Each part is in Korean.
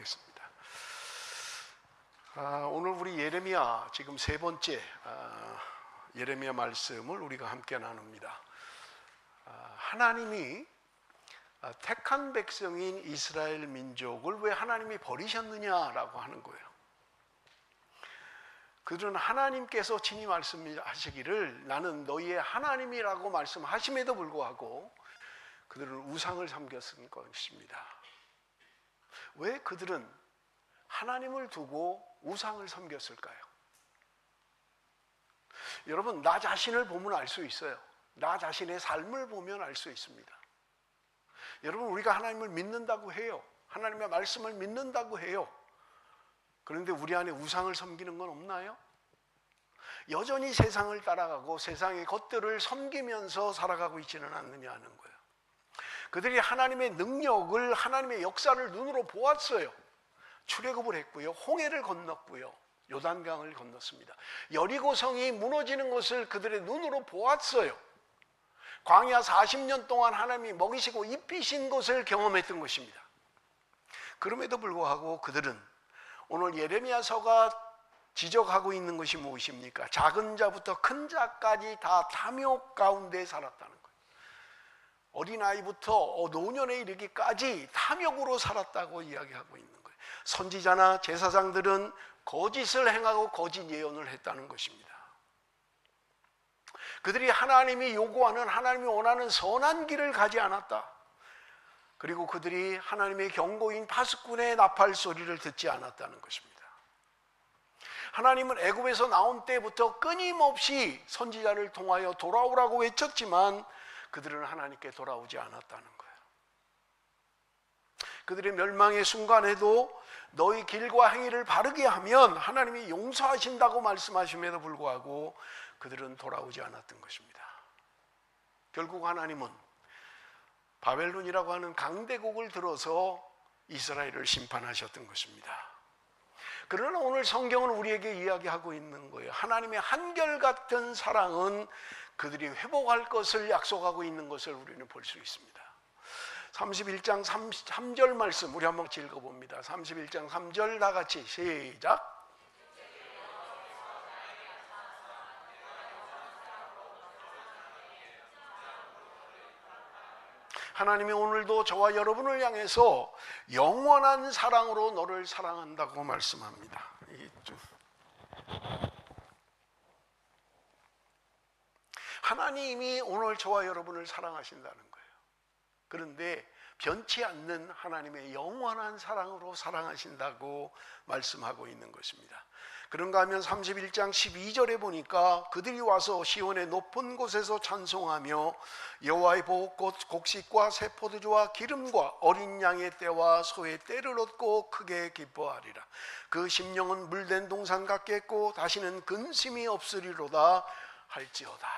기도하겠습니다. 오늘 우리 예레미야 지금 세 번째 예레미야 말씀을 우리가 함께 나눕니다. 하나님이 택한 백성인 이스라엘 민족을 왜 하나님이 버리셨느냐라고 하는 거예요. 그들은 하나님께서 친히 말씀하시기를 나는 너희의 하나님이라고 말씀하심에도 불구하고 그들은 우상을 섬겼을 것입니다. 왜 그들은 하나님을 두고 우상을 섬겼을까요? 여러분, 나 자신을 보면 알 수 있어요. 나 자신의 삶을 보면 알 수 있습니다. 여러분, 우리가 하나님을 믿는다고 해요. 하나님의 말씀을 믿는다고 해요. 그런데 우리 안에 우상을 섬기는 건 없나요? 여전히 세상을 따라가고 세상의 것들을 섬기면서 살아가고 있지는 않느냐는 거예요. 그들이 하나님의 능력을, 하나님의 역사를 눈으로 보았어요. 출애굽을 했고요, 홍해를 건넜고요, 요단강을 건넜습니다. 여리고성이 무너지는 것을 그들의 눈으로 보았어요. 광야 40년 동안 하나님이 먹이시고 입히신 것을 경험했던 것입니다. 그럼에도 불구하고 그들은 오늘 예레미야서가 지적하고 있는 것이 무엇입니까? 작은 자부터 큰 자까지 다 탐욕 가운데 살았다는 거예요. 어린아이부터 노년에 이르기까지 탐욕으로 살았다고 이야기하고 있는 거예요. 선지자나 제사장들은 거짓을 행하고 거짓 예언을 했다는 것입니다. 그들이 하나님이 요구하는, 하나님이 원하는 선한 길을 가지 않았다. 그리고 그들이 하나님의 경고인 파수꾼의 나팔 소리를 듣지 않았다는 것입니다. 하나님은 애굽에서 나온 때부터 끊임없이 선지자를 통하여 돌아오라고 외쳤지만 그들은 하나님께 돌아오지 않았다는 거예요. 그들의 멸망의 순간에도 너희 길과 행위를 바르게 하면 하나님이 용서하신다고 말씀하심에도 불구하고 그들은 돌아오지 않았던 것입니다. 결국 하나님은 바벨론이라고 하는 강대국을 들어서 이스라엘을 심판하셨던 것입니다. 그러나 오늘 성경은 우리에게 이야기하고 있는 거예요. 하나님의 한결같은 사랑은 그들이 회복할 것을 약속하고 있는 것을 우리는 볼 수 있습니다. 31장 3절 말씀 우리 한번 읽어봅니다. 31장 3절 다 같이 시작. 하나님이 오늘도 저와 여러분을 향해서 영원한 사랑으로 너를 사랑한다고 말씀합니다. 하나님이 오늘 저와 여러분을 사랑하신다는 거예요. 그런데 변치 않는 하나님의 영원한 사랑으로 사랑하신다고 말씀하고 있는 것입니다. 그런가 하면 31장 12절에 보니까 그들이 와서 시온의 높은 곳에서 찬송하며 여호와의 보옥꽃 곡식과 새 포도주와 기름과 어린 양의 떼와 소의 떼를 얻고 크게 기뻐하리라. 그 심령은 물된 동산 같겠고 다시는 근심이 없으리로다 할지어다.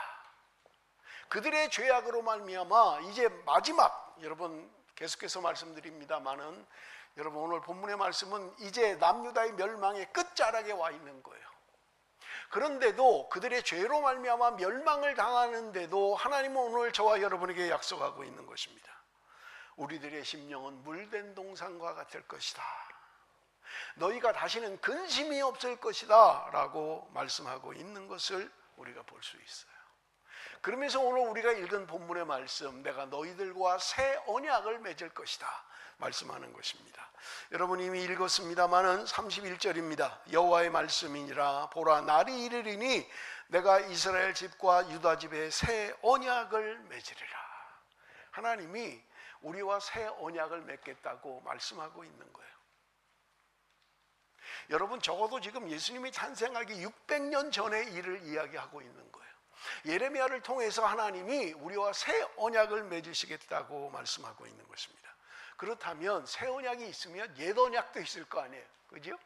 그들의 죄악으로 말미암아 이제 마지막, 여러분 계속해서 말씀드립니다마는 여러분 오늘 본문의 말씀은 이제 남유다의 멸망의 끝자락에 와 있는 거예요. 그런데도 그들의 죄로 말미암아 멸망을 당하는데도 하나님은 오늘 저와 여러분에게 약속하고 있는 것입니다. 우리들의 심령은 물된 동산과 같을 것이다. 너희가 다시는 근심이 없을 것이다 라고 말씀하고 있는 것을 우리가 볼 수 있어요. 그러면서 오늘 우리가 읽은 본문의 말씀, 내가 너희들과 새 언약을 맺을 것이다 말씀하는 것입니다. 여러분 이미 읽었습니다마는 31절입니다. 여호와의 말씀이니라. 보라, 날이 이르리니 내가 이스라엘 집과 유다 집에 새 언약을 맺으리라. 하나님이 우리와 새 언약을 맺겠다고 말씀하고 있는 거예요. 여러분 적어도 지금 예수님이 탄생하기 600년 전의 일을 이야기하고 있는 거예요. 예레미야를 통해서 하나님이 우리와 새 언약을 맺으시겠다고 말씀하고 있는 것입니다. 그렇다면 새 언약이 있으면 옛 언약도 있을 거 아니에요, 그죠?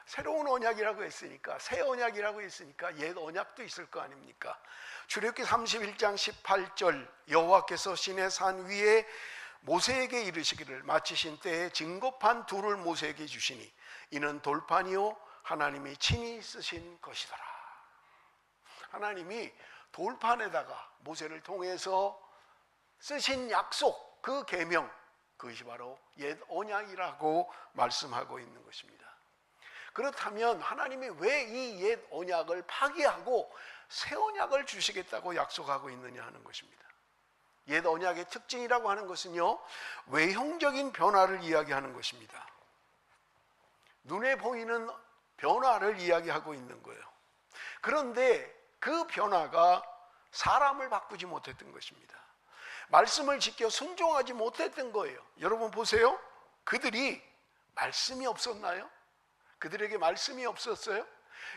새로운 언약이라고 했으니까, 새 언약이라고 했으니까 옛 언약도 있을 거 아닙니까? 출애굽기 31장 18절 여호와께서 시내 산 위에 모세에게 이르시기를 마치신 때에 증거판 둘을 모세에게 주시니 이는 돌판이요 하나님이 친히 쓰신 것이더라. 하나님이 돌판에다가 모세를 통해서 쓰신 약속, 그 계명, 그것이 바로 옛 언약이라고 말씀하고 있는 것입니다. 그렇다면 하나님이 왜 이 옛 언약을 파기하고 새 언약을 주시겠다고 약속하고 있느냐 하는 것입니다. 옛 언약의 특징이라고 하는 것은요, 외형적인 변화를 이야기하는 것입니다. 눈에 보이는 변화를 이야기하고 있는 거예요. 그런데 그 변화가 사람을 바꾸지 못했던 것입니다. 말씀을 지켜 순종하지 못했던 거예요. 여러분 보세요. 그들이 말씀이 없었나요? 그들에게 말씀이 없었어요?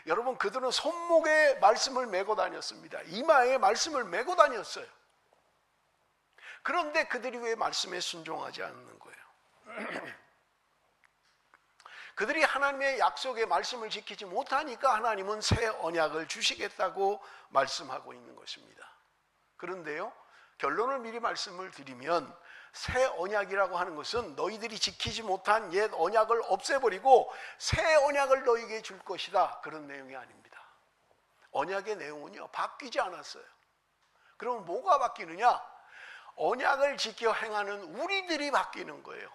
여러분, 그들은 손목에 말씀을 메고 다녔습니다. 이마에 말씀을 메고 다녔어요. 그런데 그들이 왜 말씀에 순종하지 않는 거예요? 그들이 하나님의 약속의 말씀을 지키지 못하니까 하나님은 새 언약을 주시겠다고 말씀하고 있는 것입니다. 그런데요, 결론을 미리 말씀을 드리면 새 언약이라고 하는 것은 너희들이 지키지 못한 옛 언약을 없애버리고 새 언약을 너희에게 줄 것이다, 그런 내용이 아닙니다. 언약의 내용은요, 바뀌지 않았어요. 그럼 뭐가 바뀌느냐? 언약을 지켜 행하는 우리들이 바뀌는 거예요.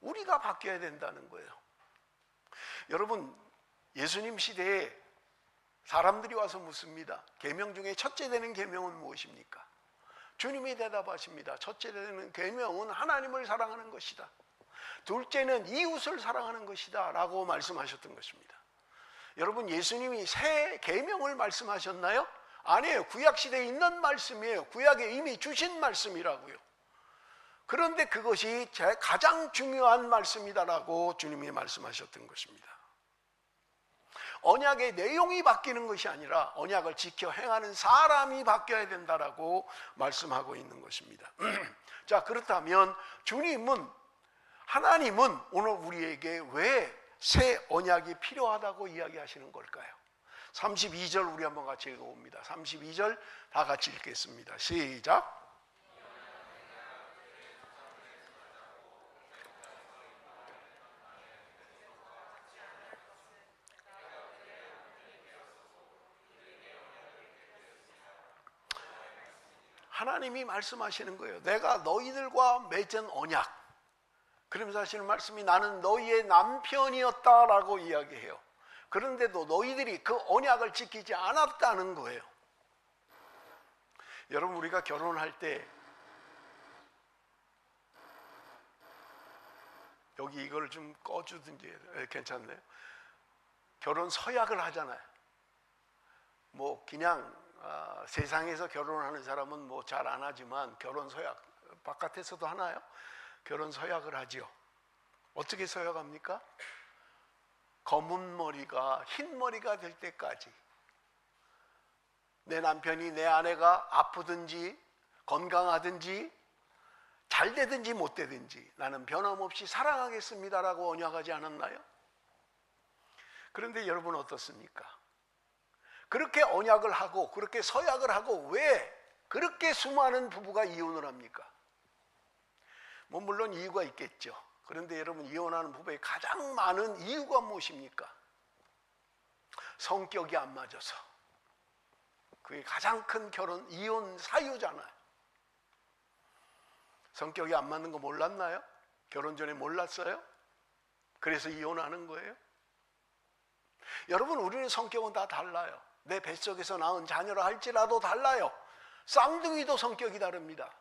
우리가 바뀌어야 된다는 거예요. 여러분, 예수님 시대에 사람들이 와서 묻습니다. 계명 중에 첫째 되는 계명은 무엇입니까? 주님이 대답하십니다. 첫째 되는 계명은 하나님을 사랑하는 것이다. 둘째는 이웃을 사랑하는 것이다 라고 말씀하셨던 것입니다. 여러분, 예수님이 새 계명을 말씀하셨나요? 아니에요. 구약시대에 있는 말씀이에요. 구약에 이미 주신 말씀이라고요. 그런데 그것이 가장 중요한 말씀이다라고 주님이 말씀하셨던 것입니다. 언약의 내용이 바뀌는 것이 아니라 언약을 지켜 행하는 사람이 바뀌어야 된다라고 말씀하고 있는 것입니다. 자, 그렇다면 하나님은 오늘 우리에게 왜 새 언약이 필요하다고 이야기하시는 걸까요? 32절 우리 한번 같이 읽어봅니다. 32절 다 같이 읽겠습니다. 시작. 하나님이 말씀하시는 거예요. 내가 너희들과 맺은 언약. 그러면서 하시는 말씀이 나는 너희의 남편이었다라고 이야기해요. 그런데도 너희들이 그 언약을 지키지 않았다는 거예요. 여러분, 우리가 결혼할 때 여기 이걸 좀 꺼주든지 괜찮네요. 결혼 서약을 하잖아요. 뭐 그냥 세상에서 결혼하는 사람은 뭐 잘 안 하지만 결혼 서약 바깥에서도 하나요? 결혼 서약을 하지요. 어떻게 서약합니까? 검은 머리가 흰 머리가 될 때까지 내 남편이, 내 아내가 아프든지 건강하든지 잘 되든지 못 되든지 나는 변함없이 사랑하겠습니다라고 언약하지 않았나요? 그런데 여러분 어떻습니까? 그렇게 언약을 하고 그렇게 서약을 하고 왜 그렇게 수많은 부부가 이혼을 합니까? 뭐 물론 이유가 있겠죠. 그런데 여러분, 이혼하는 부부의 가장 많은 이유가 무엇입니까? 성격이 안 맞아서. 그게 가장 큰 이혼 사유잖아요. 성격이 안 맞는 거 몰랐나요? 결혼 전에 몰랐어요? 그래서 이혼하는 거예요? 여러분, 우리는 성격은 다 달라요. 내 뱃속에서 낳은 자녀라 할지라도 달라요. 쌍둥이도 성격이 다릅니다.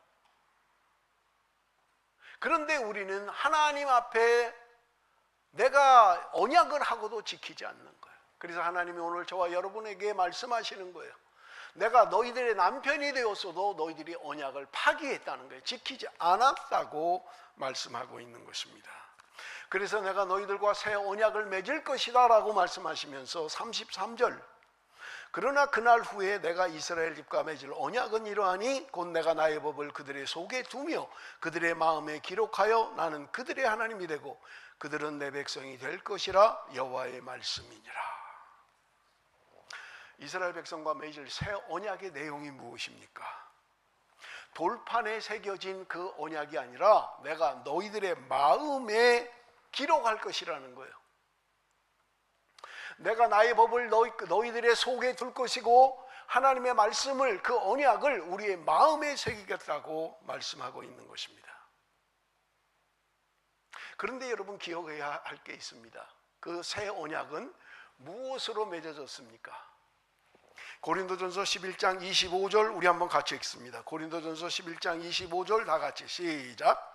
그런데 우리는 하나님 앞에 내가 언약을 하고도 지키지 않는 거예요. 그래서 하나님이 오늘 저와 여러분에게 말씀하시는 거예요. 내가 너희들의 남편이 되었어도 너희들이 언약을 파기했다는 거예요. 지키지 않았다고 말씀하고 있는 것입니다. 그래서 내가 너희들과 새 언약을 맺을 것이다 라고 말씀하시면서 33절, 그러나 그날 후에 내가 이스라엘 집과 맺을 언약은 이러하니 곧 내가 나의 법을 그들의 속에 두며 그들의 마음에 기록하여 나는 그들의 하나님이 되고 그들은 내 백성이 될 것이라 여호와의 말씀이니라. 이스라엘 백성과 맺을 새 언약의 내용이 무엇입니까? 돌판에 새겨진 그 언약이 아니라 내가 너희들의 마음에 기록할 것이라는 거예요. 내가 나의 법을 너희들의 속에 둘 것이고 하나님의 말씀을, 그 언약을 우리의 마음에 새기겠다고 말씀하고 있는 것입니다. 그런데 여러분 기억해야 할 게 있습니다. 그 새 언약은 무엇으로 맺어졌습니까? 고린도전서 11장 25절 우리 한번 같이 읽습니다. 고린도전서 11장 25절 다 같이 시작.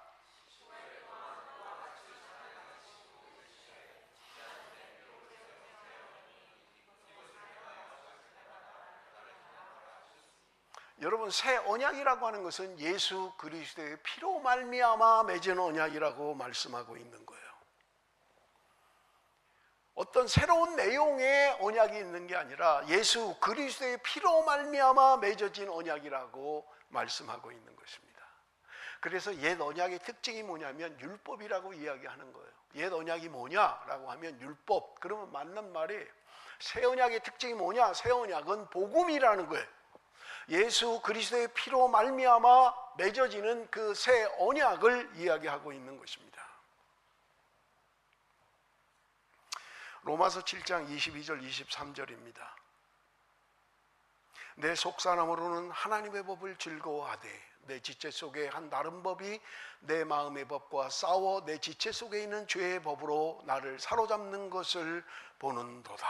여러분, 새 언약이라고 하는 것은 예수 그리스도의 피로 말미암아 맺은 언약이라고 말씀하고 있는 거예요. 어떤 새로운 내용의 언약이 있는 게 아니라 예수 그리스도의 피로 말미암아 맺어진 언약이라고 말씀하고 있는 것입니다. 그래서 옛 언약의 특징이 뭐냐면 율법이라고 이야기하는 거예요. 옛 언약이 뭐냐라고 하면 율법. 그러면 맞는 말이에요. 새 언약의 특징이 뭐냐? 새 언약은 복음이라는 거예요. 예수 그리스도의 피로 말미암아 맺어지는 그 새 언약을 이야기하고 있는 것입니다. 로마서 7장 22절 23절입니다. 내 속사람으로는 하나님의 법을 즐거워하되 내 지체 속에 한 다른 법이 내 마음의 법과 싸워 내 지체 속에 있는 죄의 법으로 나를 사로잡는 것을 보는도다.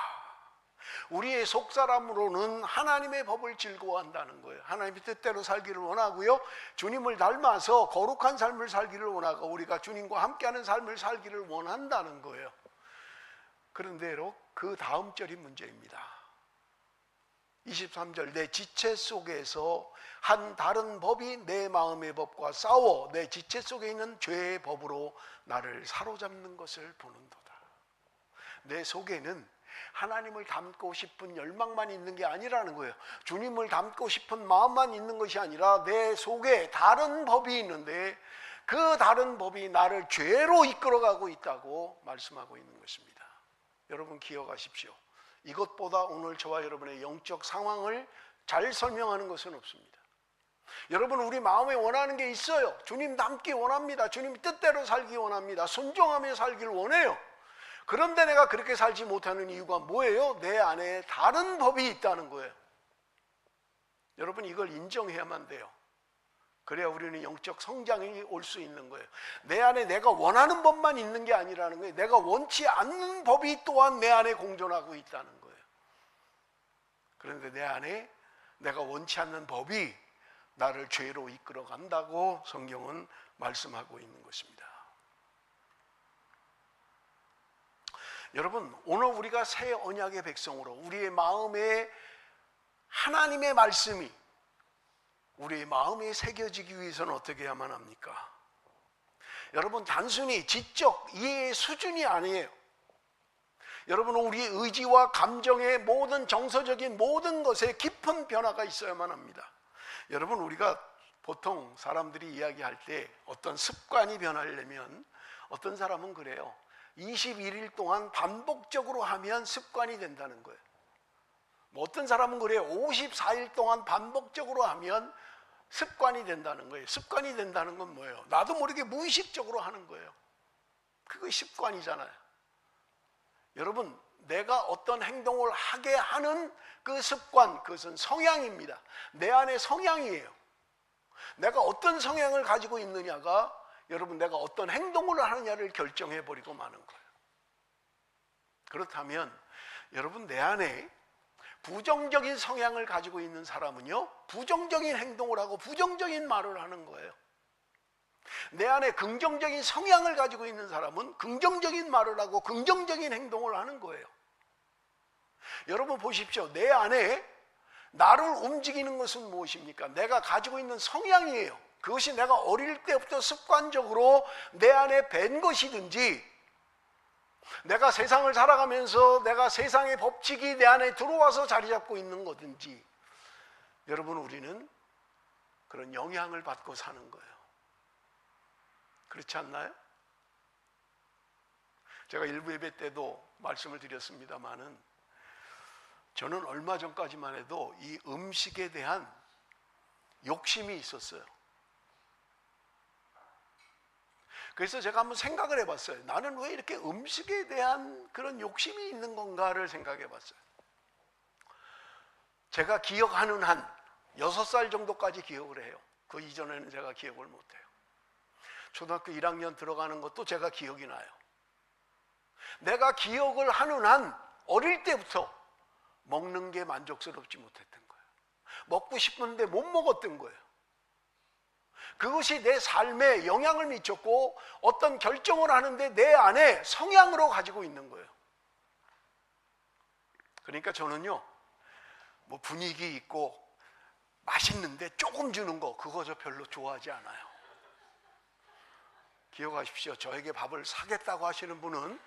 우리의 속사람으로는 하나님의 법을 즐거워한다는 거예요. 하나님의 뜻대로 살기를 원하고요, 주님을 닮아서 거룩한 삶을 살기를 원하고 우리가 주님과 함께하는 삶을 살기를 원한다는 거예요. 그런데 그 다음 절이 문제입니다. 23절 내 지체 속에서 한 다른 법이 내 마음의 법과 싸워 내 지체 속에 있는 죄의 법으로 나를 사로잡는 것을 보는도다. 내 속에는 하나님을 닮고 싶은 열망만 있는 게 아니라는 거예요. 주님을 닮고 싶은 마음만 있는 것이 아니라 내 속에 다른 법이 있는데 그 다른 법이 나를 죄로 이끌어가고 있다고 말씀하고 있는 것입니다. 여러분 기억하십시오. 이것보다 오늘 저와 여러분의 영적 상황을 잘 설명하는 것은 없습니다. 여러분, 우리 마음에 원하는 게 있어요. 주님 닮기 원합니다. 주님 뜻대로 살기 원합니다. 순종하며 살기를 원해요. 그런데 내가 그렇게 살지 못하는 이유가 뭐예요? 내 안에 다른 법이 있다는 거예요. 여러분, 이걸 인정해야만 돼요. 그래야 우리는 영적 성장이 올 수 있는 거예요. 내 안에 내가 원하는 법만 있는 게 아니라는 거예요. 내가 원치 않는 법이 또한 내 안에 공존하고 있다는 거예요. 그런데 내 안에 내가 원치 않는 법이 나를 죄로 이끌어 간다고 성경은 말씀하고 있는 것입니다. 여러분, 오늘 우리가 새 언약의 백성으로 우리의 마음에 하나님의 말씀이 우리의 마음에 새겨지기 위해서는 어떻게 해야만 합니까? 여러분, 단순히 지적 이해의 수준이 아니에요. 여러분, 우리의 의지와 감정의 모든 정서적인 모든 것에 깊은 변화가 있어야만 합니다. 여러분, 우리가 보통 사람들이 이야기할 때 어떤 습관이 변하려면 어떤 사람은 그래요. 21일 동안 반복적으로 하면 습관이 된다는 거예요. 어떤 사람은 그래요. 54일 동안 반복적으로 하면 습관이 된다는 거예요. 습관이 된다는 건 뭐예요? 나도 모르게 무의식적으로 하는 거예요. 그거 습관이잖아요. 여러분, 내가 어떤 행동을 하게 하는 그 습관, 그것은 성향입니다. 내 안에 성향이에요. 내가 어떤 성향을 가지고 있느냐가 여러분, 내가 어떤 행동을 하느냐를 결정해 버리고 마는 거예요. 그렇다면 여러분, 내 안에 부정적인 성향을 가지고 있는 사람은요, 부정적인 행동을 하고 부정적인 말을 하는 거예요. 내 안에 긍정적인 성향을 가지고 있는 사람은 긍정적인 말을 하고 긍정적인 행동을 하는 거예요. 여러분 보십시오. 내 안에 나를 움직이는 것은 무엇입니까? 내가 가지고 있는 성향이에요. 그것이 내가 어릴 때부터 습관적으로 내 안에 밴 것이든지, 내가 세상을 살아가면서 내가 세상의 법칙이 내 안에 들어와서 자리 잡고 있는 거든지, 여러분, 우리는 그런 영향을 받고 사는 거예요. 그렇지 않나요? 제가 일부 예배 때도 말씀을 드렸습니다마는 저는 얼마 전까지만 해도 이 음식에 대한 욕심이 있었어요. 그래서 제가 한번 생각을 해봤어요. 나는 왜 이렇게 음식에 대한 그런 욕심이 있는 건가를 생각해 봤어요. 제가 기억하는 한 6살 정도까지 기억을 해요. 그 이전에는 제가 기억을 못해요. 초등학교 1학년 들어가는 것도 제가 기억이 나요. 내가 기억을 하는 한 어릴 때부터 먹는 게 만족스럽지 못했던 거예요. 먹고 싶은데 못 먹었던 거예요. 그것이 내 삶에 영향을 미쳤고 어떤 결정을 하는데 내 안에 성향으로 가지고 있는 거예요. 그러니까 저는요, 뭐 분위기 있고 맛있는데 조금 주는 거, 그거 저 별로 좋아하지 않아요. 기억하십시오. 저에게 밥을 사겠다고 하시는 분은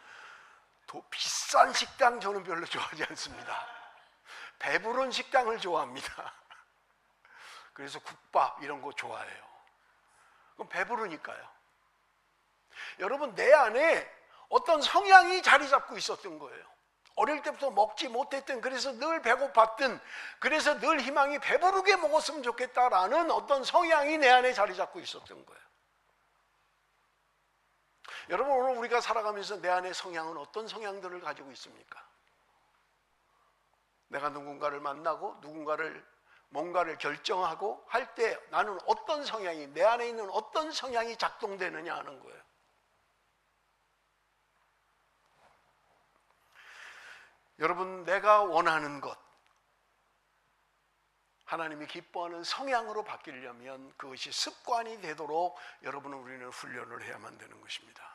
비싼 식당 저는 별로 좋아하지 않습니다. 배부른 식당을 좋아합니다. 그래서 국밥 이런 거 좋아해요. 그럼 배부르니까요. 여러분, 내 안에 어떤 성향이 자리 잡고 있었던 거예요. 어릴 때부터 먹지 못했던, 그래서 늘 배고팠던, 그래서 늘 희망이 배부르게 먹었으면 좋겠다라는 어떤 성향이 내 안에 자리 잡고 있었던 거예요. 여러분, 오늘 우리가 살아가면서 내 안의 성향은 어떤 성향들을 가지고 있습니까? 내가 누군가를 만나고 뭔가를 결정하고 할 때 나는 어떤 성향이, 내 안에 있는 어떤 성향이 작동되느냐 하는 거예요. 여러분, 내가 원하는 것, 하나님이 기뻐하는 성향으로 바뀌려면 그것이 습관이 되도록 여러분, 우리는 훈련을 해야만 되는 것입니다.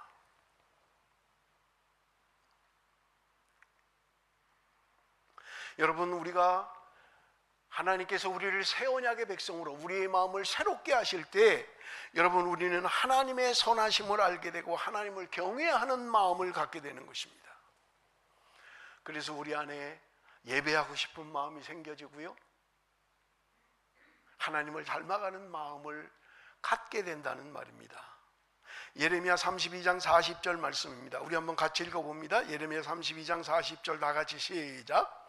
여러분, 우리가 하나님께서 우리를 새 언약의 백성으로 우리의 마음을 새롭게 하실 때 여러분, 우리는 하나님의 선하심을 알게 되고 하나님을 경외하는 마음을 갖게 되는 것입니다. 그래서 우리 안에 예배하고 싶은 마음이 생겨지고요, 하나님을 닮아가는 마음을 갖게 된다는 말입니다. 예레미야 32장 40절 말씀입니다. 우리 한번 같이 읽어봅니다. 예레미야 32장 40절 다 같이 시작.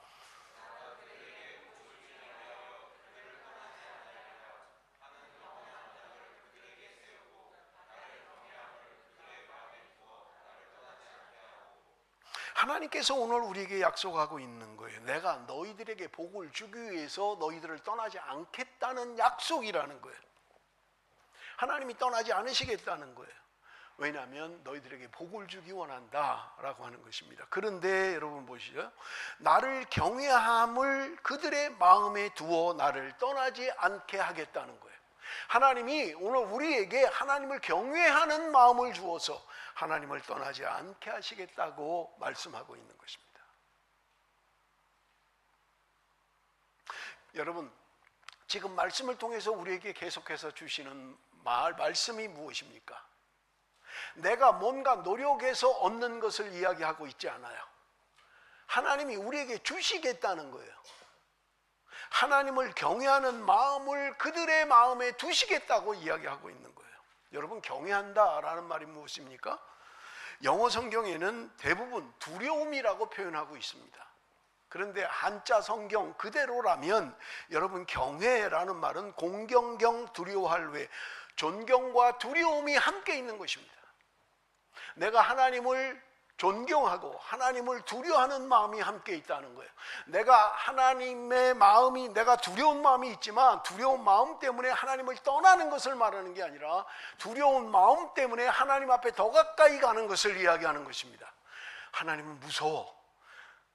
하나님께서 오늘 우리에게 약속하고 있는 거예요. 내가 너희들에게 복을 주기 위해서 너희들을 떠나지 않겠다는 약속이라는 거예요. 하나님이 떠나지 않으시겠다는 거예요. 왜냐하면 너희들에게 복을 주기 원한다라고 하는 것입니다. 그런데 여러분 보시죠. 나를 경외함을 그들의 마음에 두어 나를 떠나지 않게 하겠다는 거예요. 하나님이 오늘 우리에게 하나님을 경외하는 마음을 주어서 하나님을 떠나지 않게 하시겠다고 말씀하고 있는 것입니다. 여러분, 지금 말씀을 통해서 우리에게 계속해서 주시는 말씀이 무엇입니까? 내가 뭔가 노력해서 얻는 것을 이야기하고 있지 않아요. 하나님이 우리에게 주시겠다는 거예요. 하나님을 경외하는 마음을 그들의 마음에 두시겠다고 이야기하고 있는 거예요. 여러분, 경외한다라는 말이 무엇입니까? 영어 성경에는 대부분 두려움이라고 표현하고 있습니다. 그런데 한자 성경 그대로라면 여러분, 경외라는 말은 공경경 두려워할 외 존경과 두려움이 함께 있는 것입니다. 내가 하나님을 존경하고 하나님을 두려워하는 마음이 함께 있다는 거예요. 내가 하나님의 마음이, 내가 두려운 마음이 있지만 두려운 마음 때문에 하나님을 떠나는 것을 말하는 게 아니라 두려운 마음 때문에 하나님 앞에 더 가까이 가는 것을 이야기하는 것입니다. 하나님은 무서워,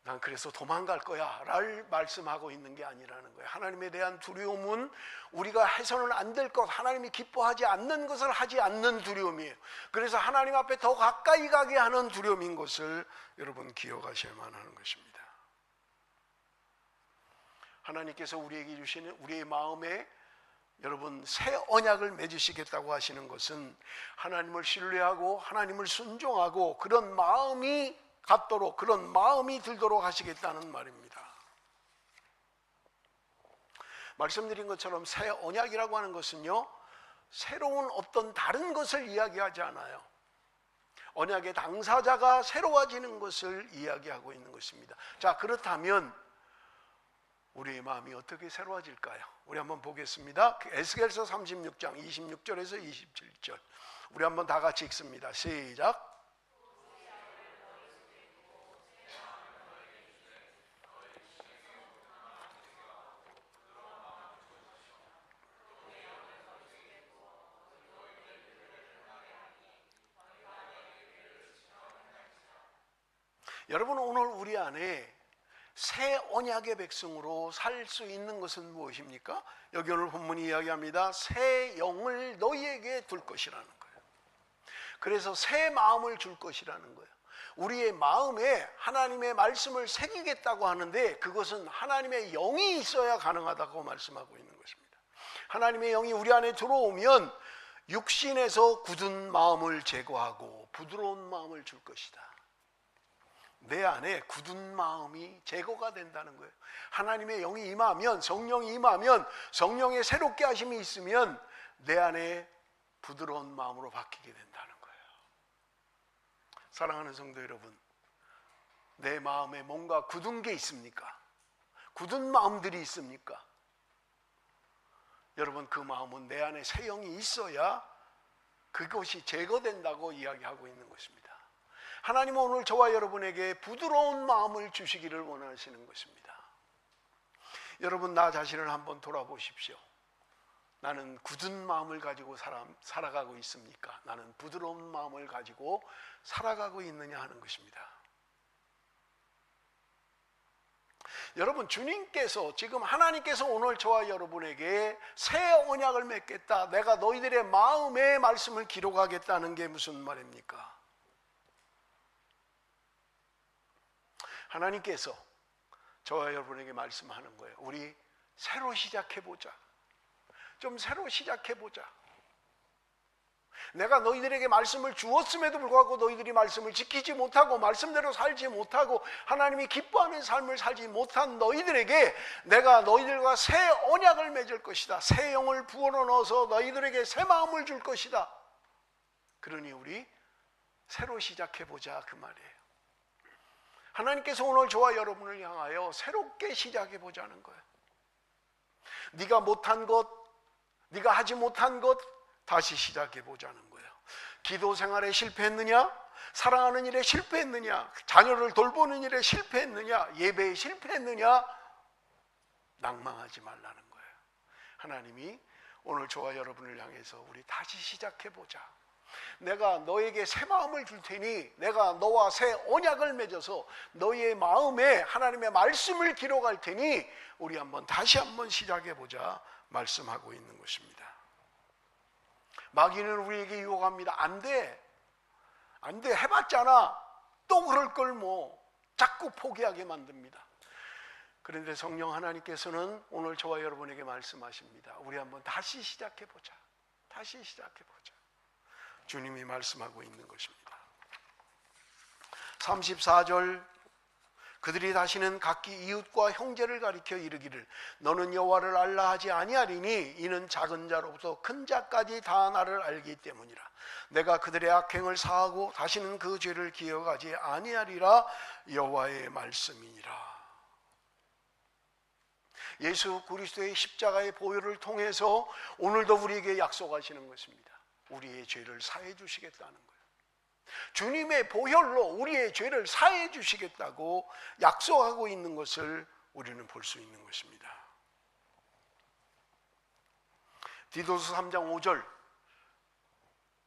난 그래서 도망갈 거야 를 말씀하고 있는 게 아니라는 거예요. 하나님에 대한 두려움은 우리가 해서는 안 될 것, 하나님이 기뻐하지 않는 것을 하지 않는 두려움이에요. 그래서 하나님 앞에 더 가까이 가게 하는 두려움인 것을 여러분 기억하셔야만 하는 것입니다. 하나님께서 우리에게 주시는 우리의 마음에 여러분 새 언약을 맺으시겠다고 하시는 것은 하나님을 신뢰하고 하나님을 순종하고 그런 마음이 갖도록, 그런 마음이 들도록 하시겠다는 말입니다. 말씀드린 것처럼 새 언약이라고 하는 것은요, 새로운 어떤 다른 것을 이야기하지 않아요. 언약의 당사자가 새로워지는 것을 이야기하고 있는 것입니다. 자, 그렇다면 우리의 마음이 어떻게 새로워질까요? 우리 한번 보겠습니다. 에스겔서 36장 26절에서 27절 우리 한번 다 같이 읽습니다. 시작. 여러분, 오늘 우리 안에 새 언약의 백성으로 살 수 있는 것은 무엇입니까? 여기 오늘 본문이 이야기합니다. 새 영을 너희에게 둘 것이라는 거예요. 그래서 새 마음을 줄 것이라는 거예요. 우리의 마음에 하나님의 말씀을 새기겠다고 하는데 그것은 하나님의 영이 있어야 가능하다고 말씀하고 있는 것입니다. 하나님의 영이 우리 안에 들어오면 육신에서 굳은 마음을 제거하고 부드러운 마음을 줄 것이다. 내 안에 굳은 마음이 제거가 된다는 거예요. 하나님의 영이 임하면, 성령이 임하면, 성령의 새롭게 하심이 있으면 내 안에 부드러운 마음으로 바뀌게 된다는 거예요. 사랑하는 성도 여러분, 내 마음에 뭔가 굳은 게 있습니까? 굳은 마음들이 있습니까? 여러분, 그 마음은 내 안에 새 영이 있어야 그것이 제거된다고 이야기하고 있는 것입니다. 하나님은 오늘 저와 여러분에게 부드러운 마음을 주시기를 원하시는 것입니다. 여러분, 나 자신을 한번 돌아보십시오. 나는 굳은 마음을 가지고 살아가고 있습니까? 나는 부드러운 마음을 가지고 살아가고 있느냐 하는 것입니다. 여러분, 주님께서, 지금 하나님께서 오늘 저와 여러분에게 새 언약을 맺겠다, 내가 너희들의 마음의 말씀을 기록하겠다는 게 무슨 말입니까? 하나님께서 저와 여러분에게 말씀하는 거예요. 우리 새로 시작해보자. 좀 새로 시작해보자. 내가 너희들에게 말씀을 주었음에도 불구하고 너희들이 말씀을 지키지 못하고 말씀대로 살지 못하고 하나님이 기뻐하는 삶을 살지 못한 너희들에게 내가 너희들과 새 언약을 맺을 것이다. 새 영을 부어넣어 넣어서 너희들에게 새 마음을 줄 것이다. 그러니 우리 새로 시작해보자, 그 말이에요. 하나님께서 오늘 저와 여러분을 향하여 새롭게 시작해보자는 거예요. 네가 못한 것, 네가 하지 못한 것 다시 시작해보자는 거예요. 기도 생활에 실패했느냐? 사랑하는 일에 실패했느냐? 자녀를 돌보는 일에 실패했느냐? 예배에 실패했느냐? 낭망하지 말라는 거예요. 하나님이 오늘 저와 여러분을 향해서 우리 다시 시작해보자. 내가 너에게 새 마음을 줄 테니 내가 너와 새 언약을 맺어서 너희의 마음에 하나님의 말씀을 기록할 테니 우리 다시 한번 시작해보자 말씀하고 있는 것입니다. 마귀는 우리에게 유혹합니다. 안 돼, 해봤잖아, 또 그럴 걸 뭐, 자꾸 포기하게 만듭니다. 그런데 성령 하나님께서는 오늘 저와 여러분에게 말씀하십니다. 우리 한번 다시 시작해보자. 다시 시작해보자. 주님이 말씀하고 있는 것입니다. 34절, 그들이 다시는 각기 이웃과 형제를 가리켜 이르기를 너는 여호와를 알라 하지 아니하리니 이는 작은 자로부터 큰 자까지 다 나를 알기 때문이라. 내가 그들의 악행을 사하고 다시는 그 죄를 기억하지 아니하리라. 여호와의 말씀이니라. 예수 그리스도의 십자가의 보혈을 통해서 오늘도 우리에게 약속하시는 것입니다. 우리의 죄를 사해 주시겠다는 거예요. 주님의 보혈로 우리의 죄를 사해 주시겠다고 약속하고 있는 것을 우리는 볼 수 있는 것입니다. 디도서 3장 5절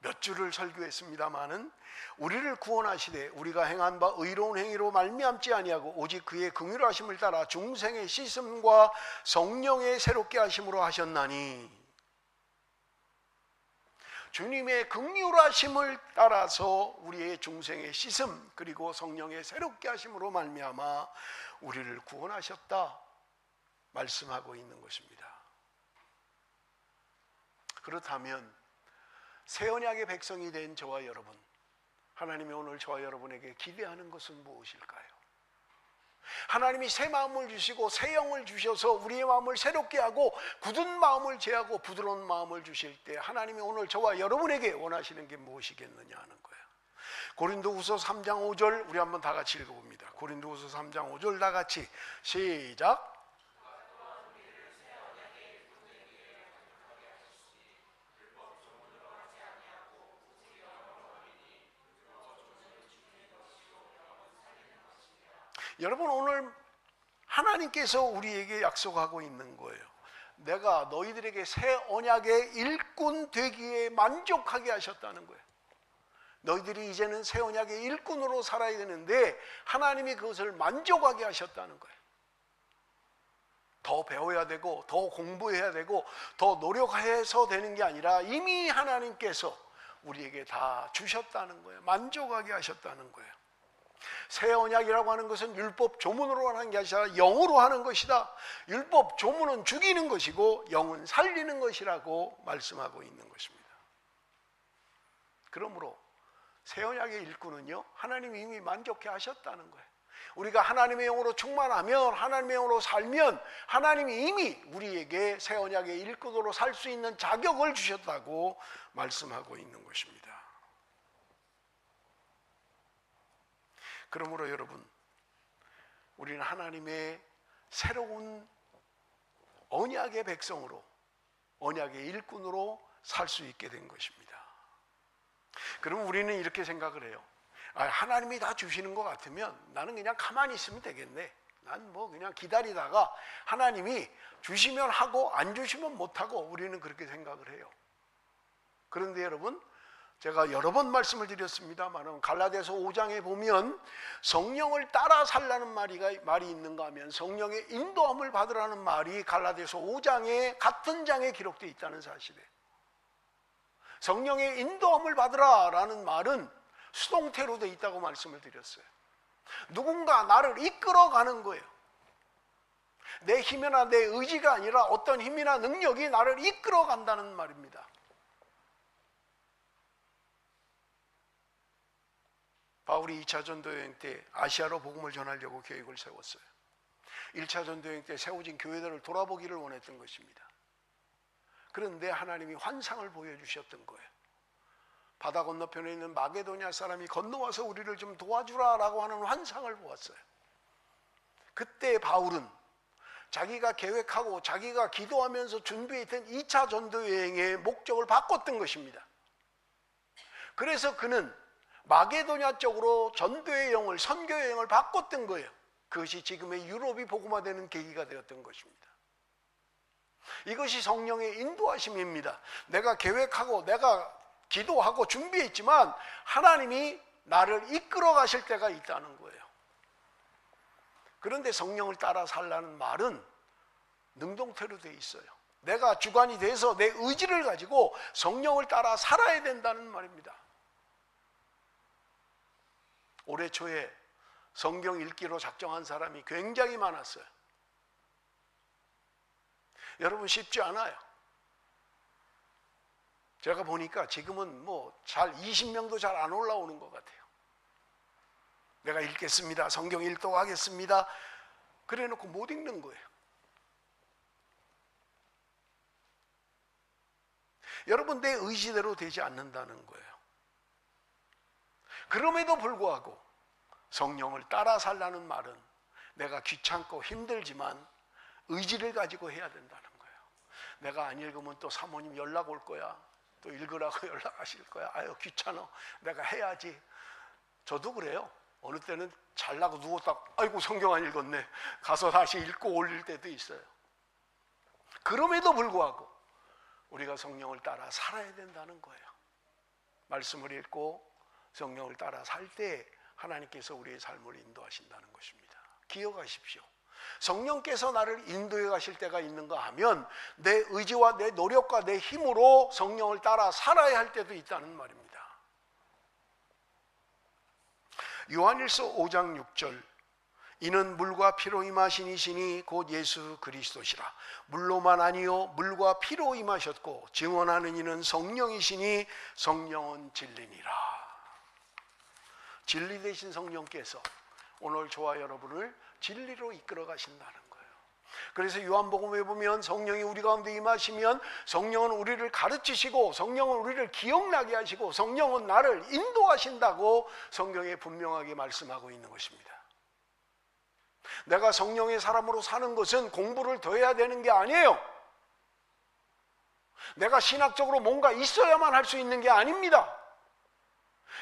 몇 줄을 설교했습니다마는 우리를 구원하시되 우리가 행한 바 의로운 행위로 말미암지 아니하고 오직 그의 긍휼하심을 따라 중생의 씻음과 성령의 새롭게 하심으로 하셨나니, 주님의 긍휼하심을 따라서 우리의 중생의 씻음 그리고 성령의 새롭게 하심으로 말미암아 우리를 구원하셨다 말씀하고 있는 것입니다. 그렇다면 새 언약의 백성이 된 저와 여러분, 하나님이 오늘 저와 여러분에게 기대하는 것은 무엇일까요? 하나님이 새 마음을 주시고 새 영을 주셔서 우리의 마음을 새롭게 하고 굳은 마음을 제하고 부드러운 마음을 주실 때 하나님이 오늘 저와 여러분에게 원하시는 게 무엇이겠느냐 하는 거예요. 고린도후서 3장 5절 우리 한번 다 같이 읽어봅니다. 고린도후서 3장 5절 다 같이 시작. 여러분, 오늘 하나님께서 우리에게 약속하고 있는 거예요. 내가 너희들에게 새 언약의 일꾼 되기에 만족하게 하셨다는 거예요. 너희들이 이제는 새 언약의 일꾼으로 살아야 되는데 하나님이 그것을 만족하게 하셨다는 거예요. 더 배워야 되고 더 공부해야 되고 더 노력해서 되는 게 아니라 이미 하나님께서 우리에게 다 주셨다는 거예요. 만족하게 하셨다는 거예요. 새 언약이라고 하는 것은 율법 조문으로 하는 게 아니라 영으로 하는 것이다. 율법 조문은 죽이는 것이고 영은 살리는 것이라고 말씀하고 있는 것입니다. 그러므로 새 언약의 일꾼은요, 하나님이 이미 만족해 하셨다는 거예요. 우리가 하나님의 영으로 충만하면, 하나님의 영으로 살면 하나님이 이미 우리에게 새 언약의 일꾼으로 살 수 있는 자격을 주셨다고 말씀하고 있는 것입니다. 그러므로 여러분, 우리는 하나님의 새로운 언약의 백성으로, 언약의 일꾼으로 살 수 있게 된 것입니다. 그럼 우리는 이렇게 생각을 해요. 하나님이 다 주시는 것 같으면 나는 그냥 가만히 있으면 되겠네. 난 뭐 그냥 기다리다가 하나님이 주시면 하고 안 주시면 못하고, 우리는 그렇게 생각을 해요. 그런데 여러분, 제가 여러 번 말씀을 드렸습니다만 갈라디아서 5장에 보면 성령을 따라 살라는 말이 있는가 하면 성령의 인도함을 받으라는 말이 갈라디아서 5장에 같은 장에 기록되어 있다는 사실이에요. 성령의 인도함을 받으라라는 말은 수동태로 되어 있다고 말씀을 드렸어요. 누군가 나를 이끌어가는 거예요. 내 힘이나 내 의지가 아니라 어떤 힘이나 능력이 나를 이끌어간다는 말입니다. 바울이 2차 전도여행 때 아시아로 복음을 전하려고 계획을 세웠어요. 1차 전도여행 때 세워진 교회들을 돌아보기를 원했던 것입니다. 그런데 하나님이 환상을 보여주셨던 거예요. 바다 건너편에 있는 마게도냐 사람이 건너와서 우리를 좀 도와주라라고 하는 환상을 보았어요. 그때 바울은 자기가 계획하고 자기가 기도하면서 준비했던 2차 전도여행의 목적을 바꿨던 것입니다. 그래서 그는 마게도냐 쪽으로 전도의 여행을, 선교의 여행을 바꿨던 거예요. 그것이 지금의 유럽이 복음화되는 계기가 되었던 것입니다. 이것이 성령의 인도하심입니다. 내가 계획하고 내가 기도하고 준비했지만 하나님이 나를 이끌어 가실 때가 있다는 거예요. 그런데 성령을 따라 살라는 말은 능동태로 되어 있어요. 내가 주관이 돼서 내 의지를 가지고 성령을 따라 살아야 된다는 말입니다. 올해 초에 성경 읽기로 작정한 사람이 굉장히 많았어요. 여러분, 쉽지 않아요. 제가 보니까 지금은 뭐 잘 20명도 잘 안 올라오는 것 같아요. 내가 읽겠습니다. 성경 일독하겠습니다. 그래 놓고 못 읽는 거예요. 여러분, 내 의지대로 되지 않는다는 거예요. 그럼에도 불구하고 성령을 따라 살라는 말은 내가 귀찮고 힘들지만 의지를 가지고 해야 된다는 거예요. 내가 안 읽으면 또 사모님 연락 올 거야. 또 읽으라고 연락하실 거야. 아유, 귀찮아. 내가 해야지. 저도 그래요. 어느 때는 잘나고 누웠다 아이고 성경 안 읽었네. 가서 다시 읽고 올릴 때도 있어요. 그럼에도 불구하고 우리가 성령을 따라 살아야 된다는 거예요. 말씀을 읽고 성령을 따라 살 때 하나님께서 우리의 삶을 인도하신다는 것입니다. 기억하십시오. 성령께서 나를 인도해 가실 때가 있는가 하면 내 의지와 내 노력과 내 힘으로 성령을 따라 살아야 할 때도 있다는 말입니다. 요한일서 5장 6절, 이는 물과 피로 임하신 이시니 곧 예수 그리스도시라. 물로만 아니요 물과 피로 임하셨고 증언하는 이는 성령이시니 성령은 진리니라. 진리 되신 성령께서 오늘 저와 여러분을 진리로 이끌어 가신다는 거예요. 그래서 요한복음에 보면 성령이 우리 가운데 임하시면 성령은 우리를 가르치시고 성령은 우리를 기억나게 하시고 성령은 나를 인도하신다고 성경에 분명하게 말씀하고 있는 것입니다. 내가 성령의 사람으로 사는 것은 공부를 더 해야 되는 게 아니에요. 내가 신학적으로 뭔가 있어야만 할 수 있는 게 아닙니다.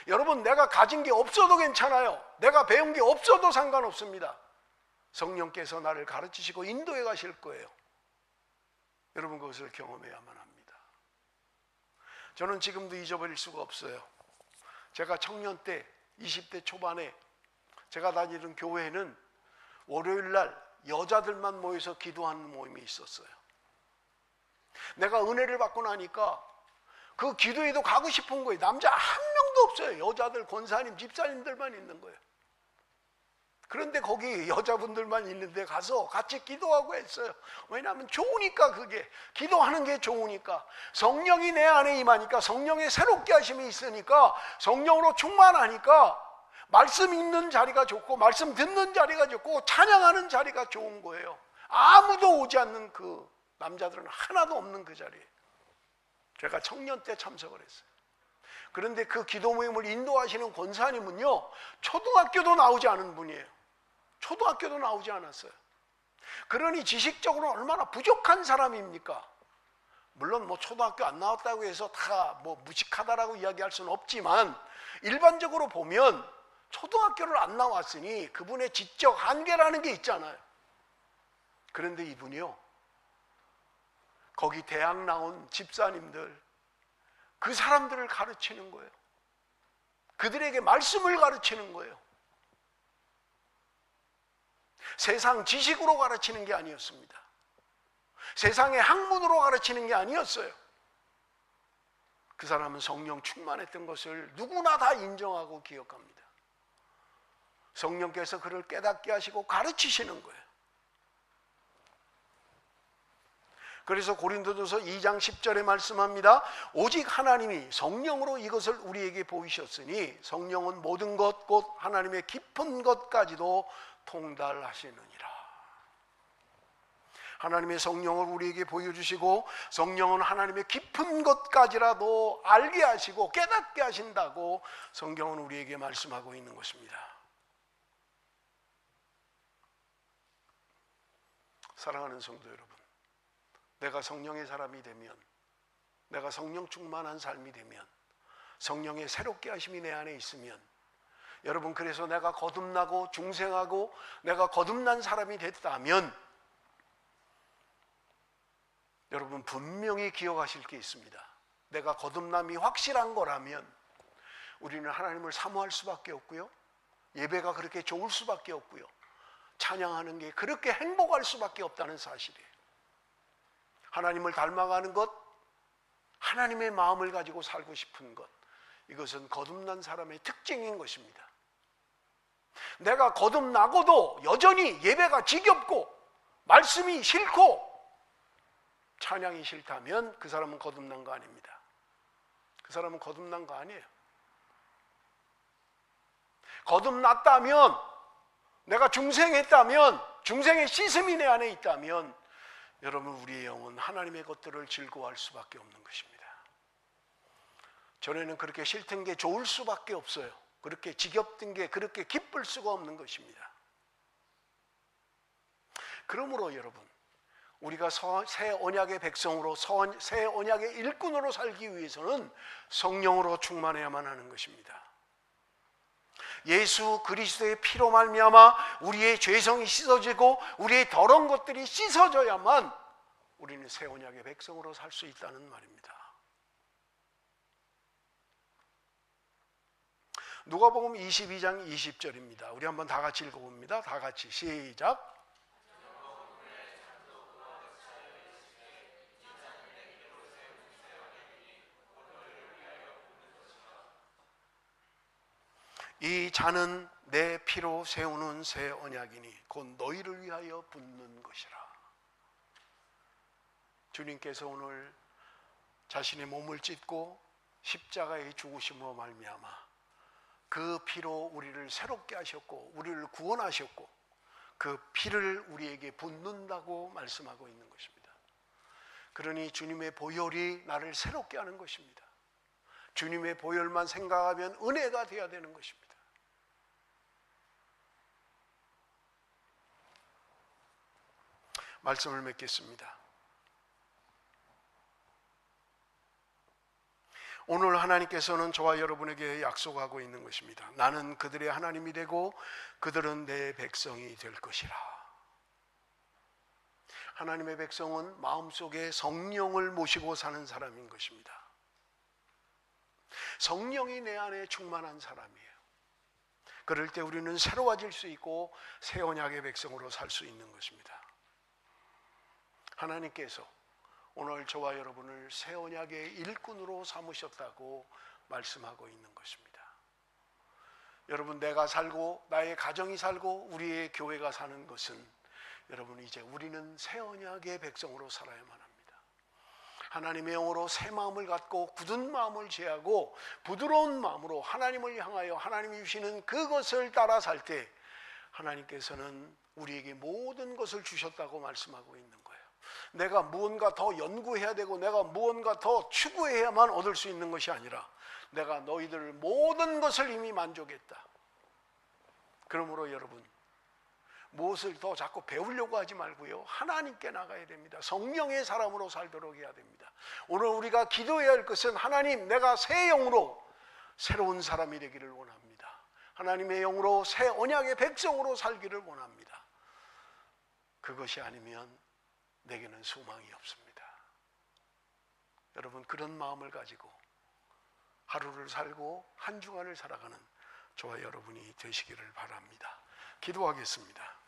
여러분, 내가 가진 게 없어도 괜찮아요. 내가 배운 게 없어도 상관없습니다. 성령께서 나를 가르치시고 인도해 가실 거예요. 여러분, 그것을 경험해야만 합니다. 저는 지금도 잊어버릴 수가 없어요. 제가 청년 때 20대 초반에 제가 다니던 교회에는 월요일 날 여자들만 모여서 기도하는 모임이 있었어요. 내가 은혜를 받고 나니까 그 기도회도 가고 싶은 거예요. 남자 한 명도 없어요. 여자들, 권사님, 집사님들만 있는 거예요. 그런데 거기 여자분들만 있는데 가서 같이 기도하고 했어요. 왜냐하면 좋으니까, 그게 기도하는 게 좋으니까, 성령이 내 안에 임하니까, 성령의 새롭게 하심이 있으니까, 성령으로 충만하니까 말씀 읽는 자리가 좋고 말씀 듣는 자리가 좋고 찬양하는 자리가 좋은 거예요. 아무도 오지 않는 그 남자들은 하나도 없는 그 자리에 제가 청년 때 참석을 했어요. 그런데 그 기도 모임을 인도하시는 권사님은요, 초등학교도 나오지 않은 분이에요. 초등학교도 나오지 않았어요. 그러니 지식적으로 얼마나 부족한 사람입니까? 물론 뭐 초등학교 안 나왔다고 해서 다 뭐 무식하다라고 이야기할 수는 없지만, 일반적으로 보면 초등학교를 안 나왔으니 그분의 지적 한계라는 게 있잖아요. 그런데 이분이요, 거기 대학 나온 집사님들, 그 사람들을 가르치는 거예요. 그들에게 말씀을 가르치는 거예요. 세상 지식으로 가르치는 게 아니었습니다. 세상의 학문으로 가르치는 게 아니었어요. 그 사람은 성령 충만했던 것을 누구나 다 인정하고 기억합니다. 성령께서 그를 깨닫게 하시고 가르치시는 거예요. 그래서 고린도전서 2장 10절에 말씀합니다. 오직 하나님이 성령으로 이것을 우리에게 보이셨으니 성령은 모든 것 곧 하나님의 깊은 것까지도 통달하시느니라. 하나님의 성령을 우리에게 보여주시고 성령은 하나님의 깊은 것까지라도 알게 하시고 깨닫게 하신다고 성경은 우리에게 말씀하고 있는 것입니다. 사랑하는 성도 여러분, 내가 성령의 사람이 되면, 내가 성령 충만한 삶이 되면, 성령의 새롭게 하심이 내 안에 있으면, 여러분, 그래서 내가 거듭나고 중생하고 내가 거듭난 사람이 됐다면, 여러분 분명히 기억하실 게 있습니다. 내가 거듭남이 확실한 거라면 우리는 하나님을 사모할 수밖에 없고요, 예배가 그렇게 좋을 수밖에 없고요, 찬양하는 게 그렇게 행복할 수밖에 없다는 사실이에요. 하나님을 닮아가는 것, 하나님의 마음을 가지고 살고 싶은 것, 이것은 거듭난 사람의 특징인 것입니다. 내가 거듭나고도 여전히 예배가 지겹고 말씀이 싫고 찬양이 싫다면 그 사람은 거듭난 거 아닙니다. 그 사람은 거듭난 거 아니에요. 거듭났다면, 내가 중생했다면, 중생의 씻음이 내 안에 있다면, 여러분 우리의 영은 하나님의 것들을 즐거워할 수밖에 없는 것입니다. 전에는 그렇게 싫던 게 좋을 수밖에 없어요. 그렇게 지겹던 게 그렇게 기쁠 수가 없는 것입니다. 그러므로 여러분, 우리가 새 언약의 백성으로, 새 언약의 일꾼으로 살기 위해서는 성령으로 충만해야만 하는 것입니다. 예수 그리스도의 피로 말미암아 우리의 죄성이 씻어지고 우리의 더러운 것들이 씻어져야만 우리는 새 언약의 백성으로 살 수 있다는 말입니다. 누가복음 22장 20절입니다. 우리 한번 다 같이 읽어봅니다. 다 같이 시작. 이 잔은 내 피로 세우는 새 언약이니 곧 너희를 위하여 붓는 것이라. 주님께서 오늘 자신의 몸을 찢고 십자가에 죽으심으로 말미암아 그 피로 우리를 새롭게 하셨고 우리를 구원하셨고 그 피를 우리에게 붓는다고 말씀하고 있는 것입니다. 그러니 주님의 보혈이 나를 새롭게 하는 것입니다. 주님의 보혈만 생각하면 은혜가 되어야 되는 것입니다. 말씀을 맺겠습니다. 오늘 하나님께서는 저와 여러분에게 약속하고 있는 것입니다. 나는 그들의 하나님이 되고 그들은 내 백성이 될 것이라. 하나님의 백성은 마음속에 성령을 모시고 사는 사람인 것입니다. 성령이 내 안에 충만한 사람이에요. 그럴 때 우리는 새로워질 수 있고 새 언약의 백성으로 살 수 있는 것입니다. 하나님께서 오늘 저와 여러분을 새 언약의 일꾼으로 삼으셨다고 말씀하고 있는 것입니다. 여러분, 내가 살고 나의 가정이 살고 우리의 교회가 사는 것은 여러분, 이제 우리는 새 언약의 백성으로 살아야만 합니다. 하나님의 영으로 새 마음을 갖고 굳은 마음을 제하고 부드러운 마음으로 하나님을 향하여 하나님이 주시는 그것을 따라 살 때 하나님께서는 우리에게 모든 것을 주셨다고 말씀하고 있는 거예요. 내가 무언가 더 연구해야 되고 내가 무언가 더 추구해야만 얻을 수 있는 것이 아니라 내가 너희들 모든 것을 이미 만족했다. 그러므로 여러분, 무엇을 더 자꾸 배우려고 하지 말고요, 하나님께 나가야 됩니다. 성령의 사람으로 살도록 해야 됩니다. 오늘 우리가 기도해야 할 것은 하나님, 내가 새 영으로 새로운 사람이 되기를 원합니다. 하나님의 영으로 새 언약의 백성으로 살기를 원합니다. 그것이 아니면 내게는 소망이 없습니다. 여러분, 그런 마음을 가지고 하루를 살고 한 주간을 살아가는 저와 여러분이 되시기를 바랍니다. 기도하겠습니다.